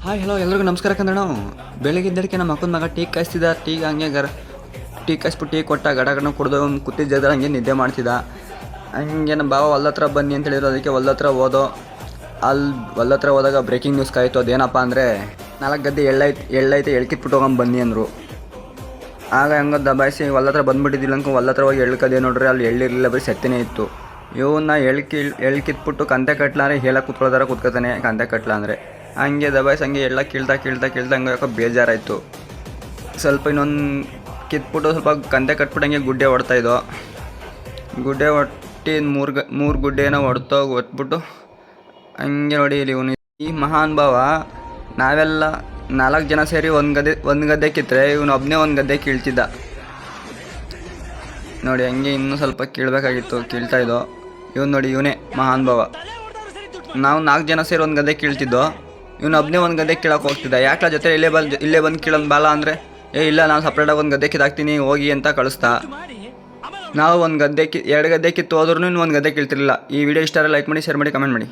Hi hello ಎಲ್ರಿಗೂ ನಮಸ್ಕಾರ ಕಂದ್ರೆ ನಾವು ಬೆಳಗ್ಗೆದ್ದಕ್ಕೆ ನಮ್ಮ ಅಕ್ಕನ ಮಗ ಟೀ ಕಾಯಿಸ್ತಿದ್ದ ಟೀಗೆ ಹಂಗೆ ಟೀ ಕಾಯಿಸ್ಬಿಟ್ಟು ಟೀ ಕೊಟ್ಟ ಗಡಗಡ ಕುಡ್ದು ಕೂತಿದ್ದ ಜಾಗದಲ್ಲಿ ಹಂಗೆ ನಿದ್ದೆ ಮಾಡ್ತಿದ್ದ. ಹಂಗೆ ನಮ್ಮ ಬಾವ ಹೊಲ್ದ ಹತ್ರ ಬನ್ನಿ ಅಂತ ಹೇಳಿದ್ರು, ಅದಕ್ಕೆ ಹೊಲ್ದ ಹತ್ರ ಹೋದೋ. ಅಲ್ಲಿ ಹೊಲ್ದ ಹತ್ರ ಹೋದಾಗ ಬ್ರೇಕಿಂಗ್ ನ್ಯೂಸ್ ಕಾಯಿತು. ಅದೇನಪ್ಪ ಅಂದರೆ 4 ಗದ್ದೆ ಎಳ್ಳೈತೆ ಎಳ್ಕಿಟ್ಬಿಟ್ಟು ಹೋಗಂಗೆ ಬನ್ನಿ ಅಂದರು. ಆಗ ಹಂಗೆ ದಬಾಯಿಸಿ ಹೊಲ್ದ ಹತ್ರ ಬಂದುಬಿಟ್ಟಿದ್ದಿಲ್ಲ ಅಂದ್ಕೊಂಡು ಹೊಲ್ದ ಹತ್ರ ಹೋಗಿ ಎಳ್ಕದೆ ನೋಡ್ರಿ, ಅಲ್ಲಿ ಎಳ್ಳಿರಲಿಲ್ಲ, ಬರೀ ಸೆತ್ತನೇ ಇತ್ತು. ಇವನ್ನ ಎಳ್ಕಿಟ್ಬಿಟ್ಟು ಕಂತೆ ಕಟ್ಲ ಅಂದರೆ ಹೇಳಕ್ಕೆ ಕೂತ್ಕೊಳ್ಳೋದಾರ ಕೂತ್ಕೊತಾನೆ ಕಂತೆ ಕಟ್ಲ ಅಂದರೆ. ಹಂಗೆ ದಬಾಯಿಸಿ ಹಂಗೆ ಎಲ್ಲ ಕೀಳ್ತಾ ಹಂಗೆ ಯಾಕೋ ಬೇಜಾರಾಯಿತು. ಸ್ವಲ್ಪ ಇನ್ನೊಂದು ಕಿತ್ಬಿಟ್ಟು ಸ್ವಲ್ಪ ಕಂತೆ ಕಟ್ಬಿಟ್ಟು ಹಂಗೆ ಗುಡ್ಡೆ ಹೊಡ್ತಾಯಿದ್ದೋ. ಗುಡ್ಡೆ ಹೊಟ್ಟಿ ಮೂರು ಗುಡ್ಡೆನೋ ಹೊಟ್ಬಿಟ್ಟು ಹಂಗೆ ನೋಡಿ ಇಲ್ಲಿ ಇವನು ಈ ಮಹಾನ್ ಭಾವ. ನಾವೆಲ್ಲ 4 ಜನ ಸೇರಿ ಒಂದು ಗದ್ದೆ ಕಿತ್ತರೆ ಇವನು ಒಬ್ಬನೇ ಒಂದು ಗದ್ದೆ ಕೀಳ್ತಿದ್ದ ನೋಡಿ. ಹಂಗೆ ಇನ್ನೂ ಸ್ವಲ್ಪ ಕೀಳ್ಬೇಕಾಗಿತ್ತು, ಕೀಳ್ತಾಯಿದ್ದೋ. ಇವನು ನೋಡಿ, ಇವನೇ ಮಹಾನ್ ಭಾವ. ನಾವು 4 ಜನ ಸೇರಿ ಒಂದು ಗದ್ದೆ ಕೀಳ್ತಿದ್ದೋ, ಇವನು ಒಬ್ಬನೇ ಒಂದು ಗದ್ದೆ ಕೀಳಕ್ಕೆ ಹೋಗ್ತಿದ್ದ. ಯಾಕೆ ಜೊತೆ ಇಲ್ಲೇ ಬಂದು ಕೀಳೋದು ಬಾಲ ಅಂದರೆ, ಇಲ್ಲ ನಾನು ಸಪ್ರೇಟಾಗಿ ಒಂದು ಗದ್ದೆ ಕಿತ್ತಾಕ್ತೀನಿ ಹೋಗಿ ಅಂತ ಕಳಿಸ್ತಾ. ನಾವು 2 ಗದ್ದೆ ಕಿತ್ತು ಹೋದ್ರೂ ಇನ್ನು ಒಂದು ಗದ್ದೆ ಕೀಳ್ತಿರಲಿಲ್ಲ. ಈ ವಿಡಿಯೋ ಇಷ್ಟ ಲೈಕ್ ಮಾಡಿ, ಶೇರ್ ಮಾಡಿ, ಕಮೆಂಟ್ ಮಾಡಿ.